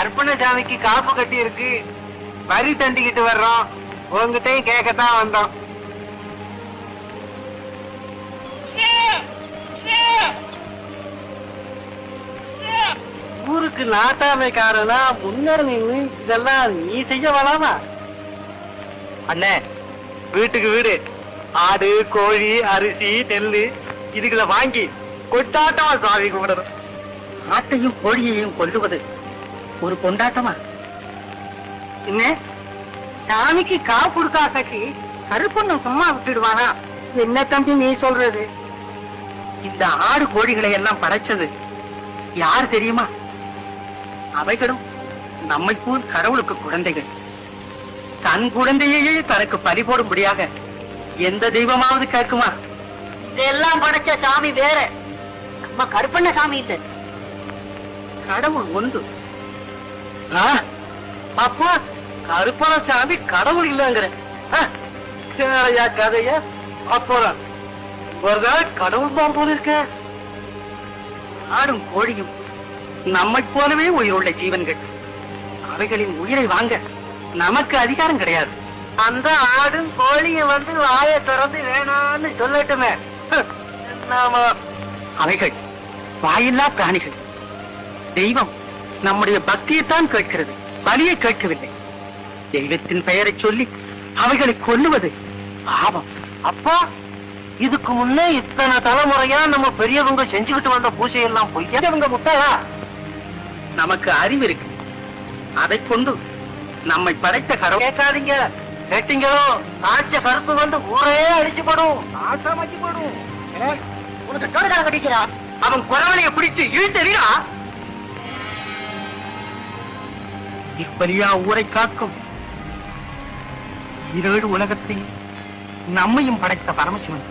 கற்பனசாமிக்கு காப்பு கட்டி இருக்கு, வரி தண்டிக்கிட்டு வர்றோம். உங்ககிட்டயும் கேட்கத்தான் வந்தோம். ஊருக்கு நாட்டாமைக்காரனா முன்னேற நின்று இதெல்லாம் நீ செய்ய வேணாமா? அண்ணே, வீட்டுக்கு வீடு ஆடு கோழி அரிசி நெல்லு இதுகளை வாங்கி கொண்டாட்டமா சாமி கும்பிடணும். ஆட்டையும் கோழியையும் கொல்லுவது ஒரு கொண்டாட்டமா? என்ன சாமிக்கு காப்பு கொடுக்காசக்கு கருப்பொண்ணு சும்மா விட்டுடுவானா? என்ன தம்பி நீ சொல்றது? இந்த ஆடு கோழிகளை எல்லாம் படைச்சது யார் தெரியுமா? அவைகளும் நம்மை போல் கடவுளுக்கு குழந்தைகள். தன் குழந்தையே தனக்கு பறி போடும்படியாக எந்த தெய்வமாவது கேட்குமா? இதெல்லாம் படைச்ச சாமி வேற, நம்ம கருப்பண்ண சாமி இல்ல. கடவுள் ஒன்று. அப்பா கருப்பண்ண சாமி கடவுள் இல்லங்கிற கதையா? அப்புறம் ஒரு நாள் கடவுள் தான் போல இருக்க. ஆடும் கோழியும் நம்மை போலவே உயிருள்ள ஜீவன்கள். அவைகளின் உயிரை வாங்க நமக்கு அதிகாரம் கிடையாது. அந்த ஆடும் கோழியும் வந்து வாயை திறந்து வேணான்னு சொல்லட்டுமே. நாம அவைகள் வாயில்லா பிராணிகள். தெய்வம் நம்முடைய பக்தியைத்தான் கேட்கிறது, பலியை கேட்கவில்லை. தெய்வத்தின் பெயரை சொல்லி அவைகளை கொல்லுவது பாவம். அப்பா, இதுக்கு முன்னே இத்தனை தலைமுறையா நம்ம பெரியவங்க செஞ்சுக்கிட்டு வந்த பூஜையெல்லாம் பொய்யவங்க முட்டையா? நமக்கு அறிவு இருக்கு, அதை கொண்டு நம்மை படைத்த கடவுள். கேட்காதீங்க, கேட்டீங்களோ ஆட்ச கருப்பு வந்து ஊரே அடிச்சு போடும், நாசமாக்கி போடும். உனக்கு தோடுகாரம் கட்டிக்கிறா, அவன் குறவனைய பிடிச்சு இழுத்தறியா? இப்பலியா ஊரை காக்கும் 7 உலகத்தை நம்மையும் படைத்த பரமசிவன்